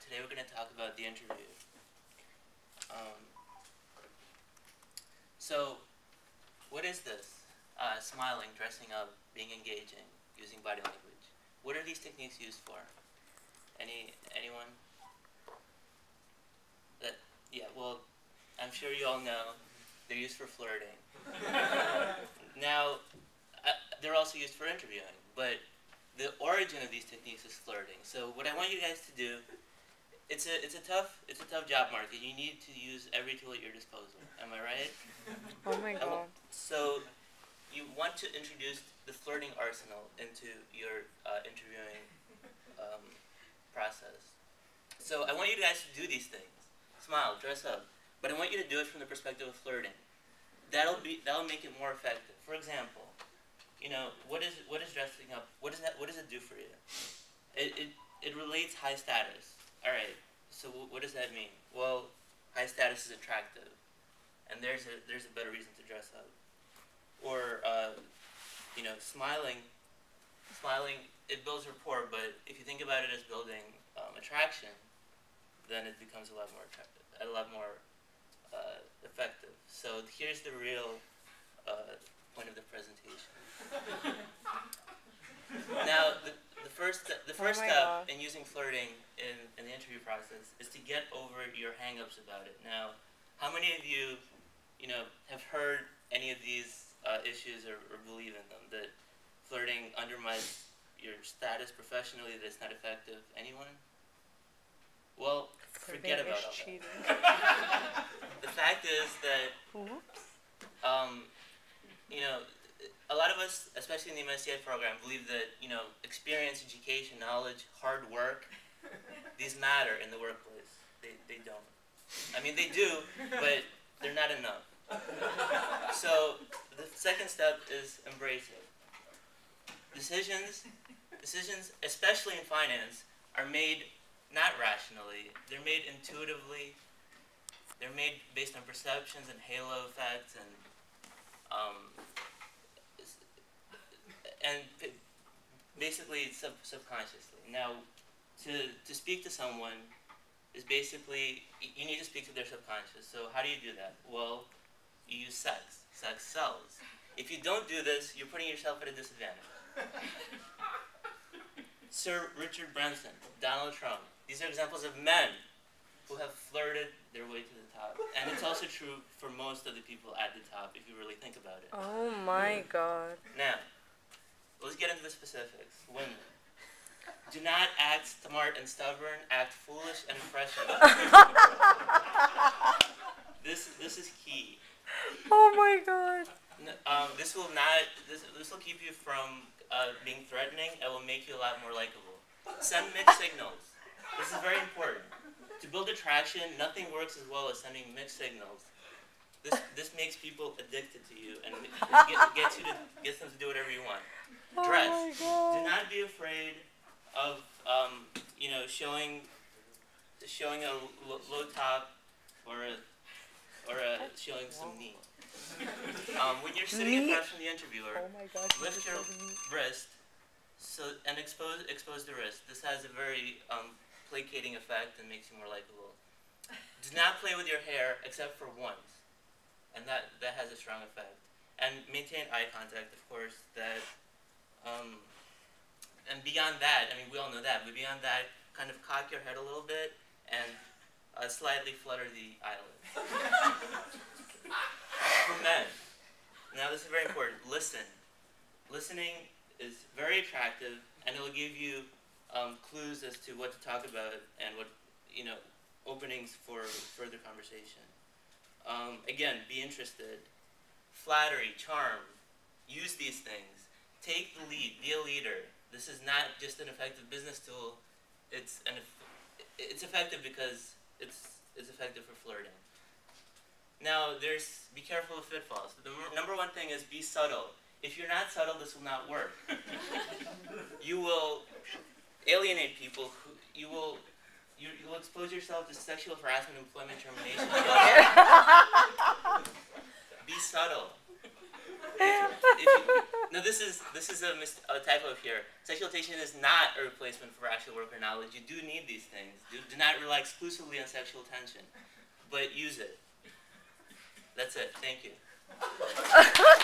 Today we're going to talk about the interview. Um, so, what is this? Smiling, dressing up, being engaging, using body language. What are these techniques used for? Anyone? Yeah, well, I'm sure you all know they're used for flirting. Now, they're also used for interviewing, but the origin of these techniques is flirting. So what I want you guys to do, it's a tough job market. You need to use every tool at your disposal. Am I right? Oh my god. So you want to introduce the flirting arsenal into your interviewing process. So I want you guys to do these things. Smile, dress up, but I want you to do it from the perspective of flirting. That'll make it more effective. For example, what is dressing up? What does it do for you? It relates high status. All right. So what does that mean? Well, high status is attractive, and there's a better reason to dress up. Or smiling it builds rapport. But if you think about it as building attraction, then it becomes a lot more effective. So here's the real point of the presentation. Now, the first step in using flirting in the interview process is to get over your hang-ups about it. Now, how many of you, have heard any of these issues or believe in them? That flirting undermines your status professionally, that it's not effective? Anyone? Well, forget about all that. The fact is that, a lot of us, especially in the MSCI program, believe that, experience, education, knowledge, hard work, these matter in the workplace. They don't. I mean, they do, but they're not enough. So the second step is embrace it. Decisions, especially in finance, are made not rationally. They're made intuitively. They're made based on perceptions and halo effects and basically subconsciously. Now, to speak to someone is basically, you need to speak to their subconscious. So how do you do that? Well, you use sex. Sex sells. If you don't do this, you're putting yourself at a disadvantage. Sir Richard Branson, Donald Trump. These are examples of men who have flirted their way to the top. And it's also true for most of the people at the top, if you really think about it. Oh my god. Now, let's get into the specifics. Women. Do not act smart and stubborn, act foolish and impressionable. This is key. Oh my god. This will keep you from being threatening. It will make you a lot more likable. Send mixed signals. This is very important. To build attraction, nothing works as well as sending mixed signals. This makes people addicted to you and gets them to do whatever you want. Dress. Oh my god. Do not be afraid of showing a low top or showing some knee. When you're sitting across from the interviewer, lift your wrist and expose the wrist. This has a very placating effect and makes you more likable. Do not play with your hair except for once, and that has a strong effect. And maintain eye contact, of course. And beyond that, I mean, we all know that, but beyond that, kind of cock your head a little bit and slightly flutter the eyelids. For men, now this is very important. Listen. Listening is very attractive, and it will give you clues as to what to talk about and what, openings for further conversation. Again, be interested. Flattery, charm, use these things. Take the lead, be a leader. This is not just an effective business tool. It's effective because it's effective for flirting. Now, be careful of pitfalls. The number one thing is be subtle. If you're not subtle, this will not work. You will alienate people. You'll expose yourself to sexual harassment, employment termination. Be subtle. No, this is a typo here. Sexual tension is not a replacement for actual work or knowledge. You do need these things. Do not rely exclusively on sexual tension, but use it. That's it. Thank you.